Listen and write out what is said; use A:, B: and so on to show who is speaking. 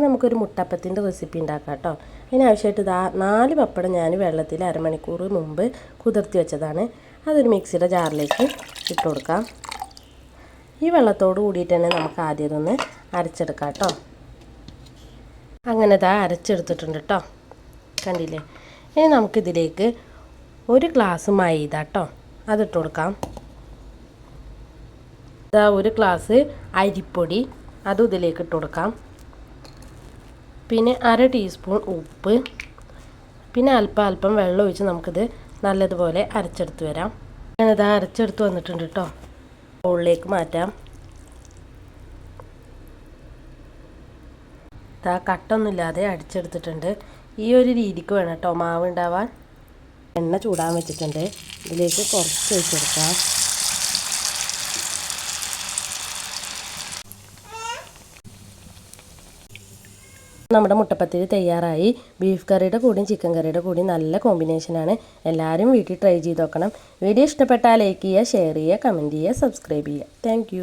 A: നമുക്കൊരു മുട്ടപ്പത്തിൻ്റെ റെസിപ്പി ഉണ്ടാക്കാം കേട്ടോ. അതിനാവശ്യമായിട്ട് 4 പപ്പടം ഞാൻ വെള്ളത്തിൽ അരമണിക്കൂർ മുമ്പ് കുതിർത്തി വെച്ചതാണ്. അതൊരു മിക്സിയുടെ ജാറിലേക്ക് ഇട്ട് കൊടുക്കാം. ഈ വെള്ളത്തോട് കൂടിയിട്ട് തന്നെ നമുക്ക് ആദ്യം ഇതൊന്ന് അരച്ചെടുക്കാം കേട്ടോ. അങ്ങനെ അരച്ചെടുത്തിട്ടുണ്ട് കേട്ടോ, കണ്ടില്ലേ. ഇനി നമുക്കിതിലേക്ക് 1 ഗ്ലാസ് മൈദ കേട്ടോ അതിട്ട് കൊടുക്കാം. 1 ഗ്ലാസ് അരിപ്പൊടി അതും ഇതിലേക്ക് ഇട്ട് കൊടുക്കാം. പിന്നെ 1/2 ടീസ്പൂൺ ഉപ്പ്, പിന്നെ അല്പം വെള്ളം ഒഴിച്ച് നമുക്കിത് നല്ലതുപോലെ അരച്ചെടുത്ത് വരാം. ഞാനിത് അരച്ചെടുത്ത് വന്നിട്ടുണ്ട് കേട്ടോ. ബൗളിലേക്ക് മാറ്റാം. കട്ടൊന്നുമില്ലാതെ അടിച്ചെടുത്തിട്ടുണ്ട്. ഈ ഒരു രീതിക്ക് വേണം കേട്ടോ മാവ് ഉണ്ടാവാൻ. എണ്ണ ചൂടാൻ വെച്ചിട്ടുണ്ട്, ഇതിലേക്ക് കുറച്ച് ഒഴിച്ചെടുക്കാം. നമ്മുടെ മുട്ടപ്പത്തിരി തയ്യാറായി. ബീഫ് കറിയുടെ കൂടിയും ചിക്കൻ കറിയുടെ കൂടിയും നല്ല കോമ്പിനേഷനാണ്. എല്ലാവരും വീട്ടിൽ ട്രൈ ചെയ്ത് നോക്കണം. വീഡിയോ ഇഷ്ടപ്പെട്ടാൽ ലൈക്ക് ചെയ്യുക, ഷെയർ ചെയ്യുക, കമൻറ്റ് ചെയ്യുക, സബ്സ്ക്രൈബ് ചെയ്യുക. താങ്ക്